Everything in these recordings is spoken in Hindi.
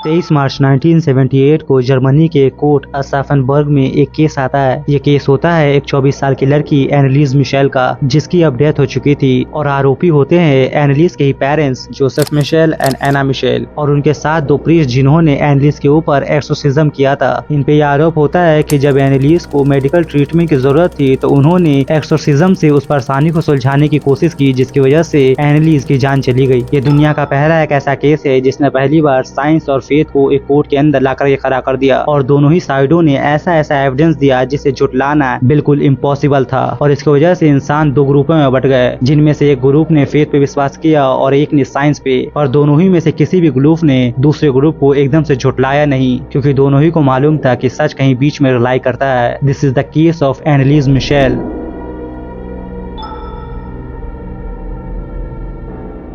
23 मार्च 1978 को जर्मनी के कोर्ट अस्साफेनबर्ग में एक केस आता है। ये केस होता है एक 24 साल की लड़की एनालिस मिशेल का, जिसकी अब डेथ हो चुकी थी, और आरोपी होते हैं एनालिस के ही parents Joseph Michel and Anna Mitchell, और उनके साथ दो प्रीस्ट जिन्होंने एनालिस के ऊपर एक्सोर्सिज्म किया था। इन पे यह आरोप होता है कि जब एनालिस को मेडिकल ट्रीटमेंट की जरूरत थी तो उन्होंने एक्सोर्सिज्म से उस परेशानी को सुलझाने की कोशिश की, जिसकी वजह से एनालिस की जान चली गई। ये दुनिया का पहला एक ऐसा केस है जिसने पहली बार साइंस और फेथ को एक कोर्ट के अंदर लाकर खड़ा कर दिया, और दोनों ही साइडों ने ऐसा एविडेंस दिया जिसे झुटलाना बिल्कुल इम्पॉसिबल था। और इसकी वजह से इंसान दो ग्रुपों में बट गए, जिनमें से एक ग्रुप ने फेथ पे विश्वास किया और एक ने साइंस पे, और दोनों ही में से किसी भी ग्रुप ने दूसरे ग्रुप को एकदम से झुटलाया नहीं, क्योंकि दोनों ही को मालूम था कि सच कहीं बीच में रिलाई करता है। This is the case of Anneliese Michel.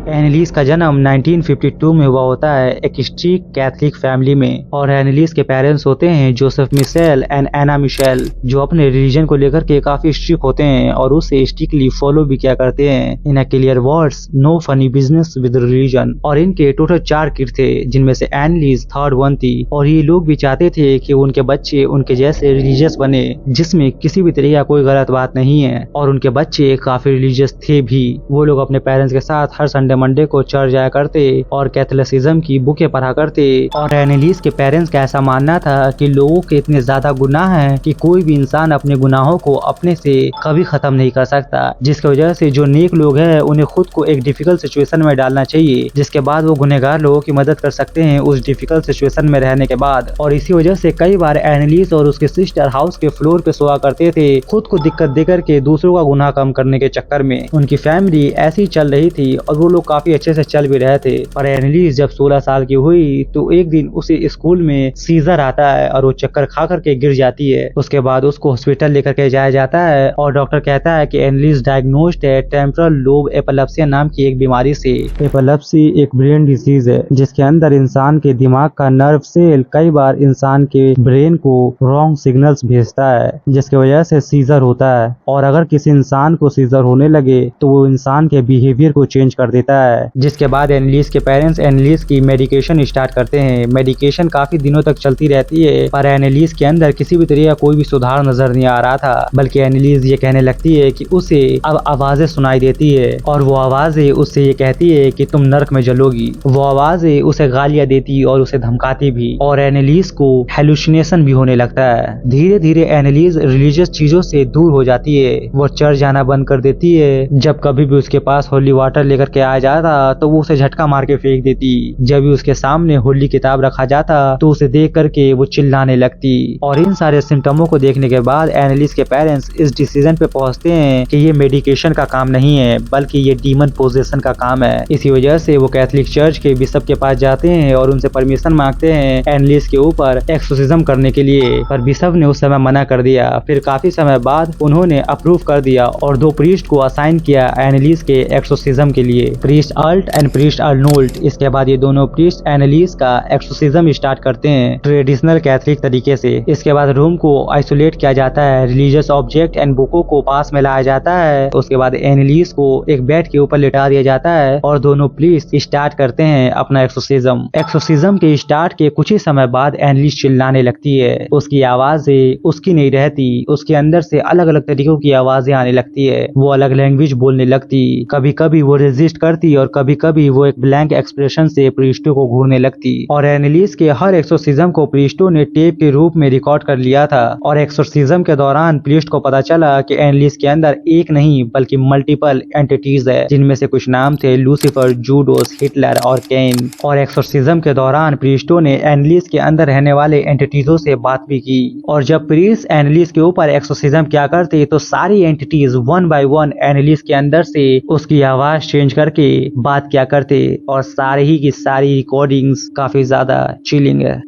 Anneliese का जन्म 1952 में हुआ होता है एक स्ट्रिक्ट कैथलिक फैमिली में, और एनालिस के पेरेंट्स होते हैं Joseph Michel and Anna Michel, जो अपने रिलीजन को लेकर के काफी स्ट्रिक्ट होते हैं और उसे स्ट्रिक्टली फॉलो भी किया करते हैं। In a clear words, no funny business with religion. और इनके टोटल 4 किड थे, जिनमें से एनालिस थर्ड वन थी, और ये लोग भी चाहते थे कि उनके बच्चे उनके जैसे रिलीजियस बने, जिसमें किसी भी तरह का कोई गलत बात नहीं है। और उनके बच्चे काफी रिलीजियस थे भी। वो लोग अपने पेरेंट्स के साथ हर संडे मंडे को चर्च जाया करते और कैथोलिसिज्म की बुकें पढ़ा करते। और एनालिस के पेरेंट्स का ऐसा मानना था कि लोगों के इतने ज्यादा गुनाह हैं कि कोई भी इंसान अपने गुनाहों को अपने से कभी खत्म नहीं कर सकता, जिसकी वजह से जो नेक लोग हैं उन्हें खुद को एक डिफिकल्ट सिचुएशन में डालना चाहिए, जिसके बाद वो गुनहगार लोगों की मदद कर सकते हैं उस डिफिकल्ट सिचुएशन में रहने के बाद। और इसी वजह से कई बार एनालिस और उसके सिस्टर हाउस के फ्लोर पे सोया करते थे, खुद को दिक्कत देकर के दूसरों का गुनाह कम करने के चक्कर में। उनकी फैमिली ऐसी चल रही थी और वो लोग काफी अच्छे से चल भी रहे थे। और एनालिस जब 16 साल की हुई तो एक दिन उसे स्कूल में सीजर आता है और वो चक्कर खा करके गिर जाती है। उसके बाद उसको हॉस्पिटल लेकर के जाया जाता है और डॉक्टर कहता है कि एनालिस डायग्नोस्ड है टेम्पोरल लोब एपिलेप्सी नाम की एक बीमारी से। एपिलेप्सी एक ब्रेन डिजीज है जिसके अंदर इंसान के दिमाग का नर्व सेल कई बार इंसान के ब्रेन को रॉन्ग सिग्नल्स भेजता है, जिसकी वजह से सीजर होता है। और अगर किसी इंसान को सीजर होने लगे तो वो इंसान के बिहेवियर को चेंज कर देता है। जिसके बाद एनालिस के पेरेंट्स एनालिस की मेडिकेशन स्टार्ट करते हैं। मेडिकेशन काफी दिनों तक चलती रहती है, पर एनालिस के अंदर किसी भी तरह का कोई भी सुधार नजर नहीं आ रहा था, बल्कि एनालिस ये कहने लगती है कि उसे अब आवाजें सुनाई देती है, और वो आवाजें उससे ये कहती है कि तुम नर्क में जलोगी। वो आवाजें उसे गालियां देती और उसे धमकाती भी, और एनालिस को हेलुसिनेशन भी होने लगता है। धीरे धीरे एनालिस रिलीजियस चीजों से दूर हो जाती है। वो चर्च जाना बंद कर देती है। जब कभी भी उसके पास होली वाटर लेकर के आ जाता तो वो उसे झटका मार के फेंक देती। जब भी उसके सामने होली किताब रखा जाता तो उसे देख करके वो चिल्लाने लगती। और इन सारे सिम्टमों को देखने के बाद एनालिस के पेरेंट्स इस डिसीजन पे पहुंचते हैं कि ये मेडिकेशन का काम नहीं है, बल्कि ये डीमन पोजेशन का काम है। इसी वजह से वो कैथलिक चर्च के बिशप के पास जाते हैं और उनसे परमिशन मांगते हैं एनालिस के ऊपर एक्सोर्सिज्म करने के लिए, पर बिशप ने उस समय मना कर दिया। फिर काफी समय बाद उन्होंने अप्रूव कर दिया और 2 प्रीस्ट को असाइन किया एनालिस के एक्सोर्सिज्म के लिए, priest Alt and priest Arnold. इसके बाद ये दोनों प्रीस्ट एनालिस का एक्सोर्सिज्म स्टार्ट करते हैं ट्रेडिशनल कैथलिक तरीके से। इसके बाद रूम को आइसोलेट किया जाता है, रिलीजियस ऑब्जेक्ट एंड बुकों को पास में लाया जाता है। उसके बाद एनालिस को एक बेड के ऊपर लिटा दिया जाता है और दोनों प्रीस्ट स्टार्ट करते हैं अपना एक्सोर्सिज्म। एक्सोर्सिज्म के स्टार्ट के कुछ ही समय बाद एनालिस चिल्लाने लगती है। उसकी आवाजें उसकी नहीं रहती, उसके अंदर से अलग अलग तरीकों की आवाजें आने लगती है। वो अलग लैंग्वेज बोलने लगती, कभी कभी वो रेजिस्ट करती और कभी कभी वो एक ब्लैंक एक्सप्रेशन से प्रीस्टों को घूरने लगती। और एनालिस के हर एक्सोर्सिज्म को प्रीस्टों ने टेप के रूप में रिकॉर्ड कर लिया था। और एक्सोर्सिज्म के दौरान प्रीस्ट को पता चला कि एनालिस के अंदर एक नहीं बल्कि मल्टीपल एंटिटीज है, जिनमें से कुछ नाम थे लूसीफर, जूडोस, हिटलर और कैन। और एक्सोर्सिज्म के दौरान प्रीस्टों ने एनालिस के अंदर रहने वाले एंटिटीजों से बात भी की। और जब प्रीस्ट एनालिस के ऊपर एक्सोर्सिज्म क्या करते तो सारी entities one by one Anneliese के अंदर से उसकी आवाज चेंज करके बात क्या करते, और सारी ही की सारी रिकॉर्डिंग्स काफी ज्यादा चिलिंग है।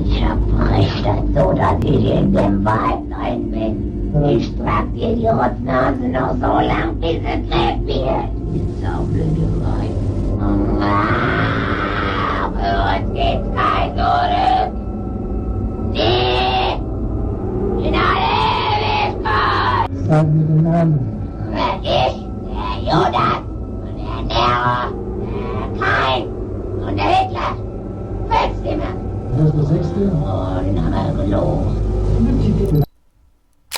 Ich spreche so, dass ich in dem Wald rein bin. Ich trag dir die Rotznase noch so lang, bis es lebt wird. Die saublöde rein. Für uns geht's kein Zurück. Sie in alle Ewigkeit. Sag mir den Namen. Ich, der Judas und der Nero. Kein! Und der Hitler! Fetzt immer! Das ist der 6. Und aber los!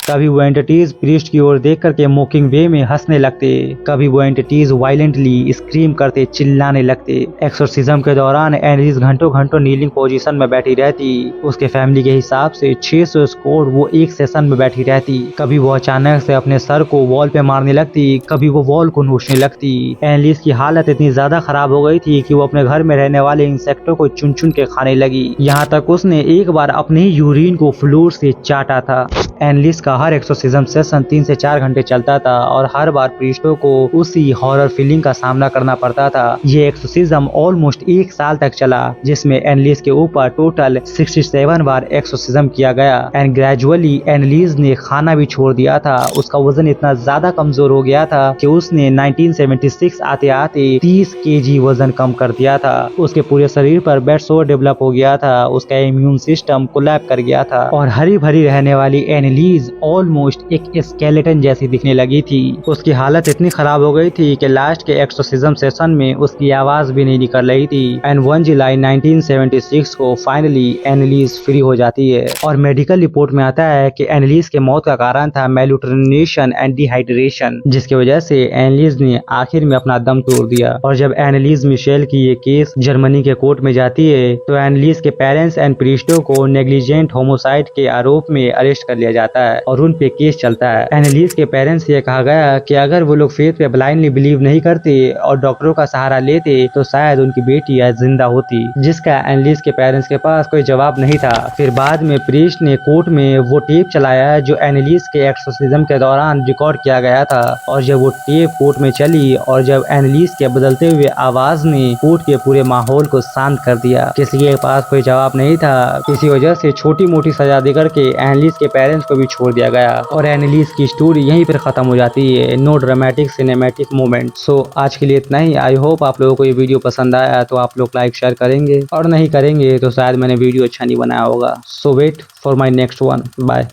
कभी वो एंटिटीज प्रीस्ट की ओर देख करके मोकिंग वे में हंसने लगते, कभी वो एंटिटीज वायलेंटली स्क्रीम करते, चिल्लाने लगते। एक्सोर्सिज्म के दौरान एनालिस घंटों घंटों नीलिंग पोजीशन में बैठी रहती। उसके फैमिली के हिसाब से 600 स्कोर वो एक सेशन में बैठी रहती। कभी वो अचानक से अपने सर को वॉल पे मारने लगती, कभी वो वॉल को नोचने लगती। एनालिस की हालत इतनी ज्यादा खराब हो गई थी कि वो अपने घर में रहने वाले इंसेक्टों को चुन चुन के खाने लगी। यहाँ तक उसने एक बार अपने ही यूरिन को फ्लोर से चाटा था। एनालिस का हर एक्सोर्सिज्म सेशन 3 से 4 घंटे चलता था और हर बार प्रीस्टों को उसी हॉरर फीलिंग का सामना करना पड़ता था। ये एक्सोर्सिज्म ऑलमोस्ट 1 साल तक चला, जिसमें एनालिस के ऊपर टोटल 67 बार एक्सोर्सिज्म किया गया। एंड ग्रेजुअली एनालिस ने खाना भी छोड़ दिया था। उसका वजन इतना ज्यादा कमजोर हो गया था कि उसने 1976 आते आते 30 केजी वजन कम कर दिया था। उसके पूरे शरीर पर बेड सोर डेवलप हो गया था। उसका इम्यून सिस्टम कोलैप कर गया था और हरी भरी रहने वाली एनालिस ऑलमोस्ट एक स्केलेटन जैसी दिखने लगी थी। उसकी हालत इतनी खराब हो गई थी कि लास्ट के एक्सोर्सिज्म सेशन में उसकी आवाज भी नहीं निकल रही थी। एंड 1 जुलाई 1976 को फाइनली एनालिस फ्री हो जाती है और मेडिकल रिपोर्ट में आता है कि एनालिस के मौत का कारण था मैल्यूट्रिनेशन एंड डिहाइड्रेशन, जिसकी वजह से एनालिस ने आखिर में अपना दम तोड़ दिया। और जब एनालिस मिशेल की ये केस जर्मनी के कोर्ट में जाती है तो एनालिस के पेरेंट्स एंड प्रीस्टों को नेग्लिजेंट होमोसाइड के आरोप में अरेस्ट कर लिया जाता है और उन पे केस चलता है। एनालिस के पेरेंट्स से ये कहा गया कि अगर वो लोग फेथ पे ब्लाइंडली बिलीव नहीं करते और डॉक्टरों का सहारा लेते तो शायद उनकी बेटी आज जिंदा होती, जिसका एनालिस के पेरेंट्स के पास कोई जवाब नहीं था। फिर बाद में प्रीस्ट ने कोर्ट में वो टेप चलाया जो एनालिस के एक्सोर्सिज्म के दौरान रिकॉर्ड किया गया था। और जब वो टेप कोर्ट में चली और जब एनालिस के बदलते हुए आवाज ने कोर्ट के पूरे माहौल को शांत कर दिया, किसी के पास कोई जवाब नहीं था। इसी वजह से छोटी मोटी सजा देकर के एनालिस के पेरेंट्स को भी छोड़ दिया गया और एनालिस की स्टोरी यहीं पर खत्म हो जाती है। No dramatic cinematic moment. So आज के लिए इतना ही। आई होप आप लोगों को ये वीडियो पसंद आया तो आप लोग लाइक शेयर करेंगे और नहीं करेंगे तो शायद मैंने वीडियो अच्छा नहीं बनाया होगा। So wait for my next one. Bye.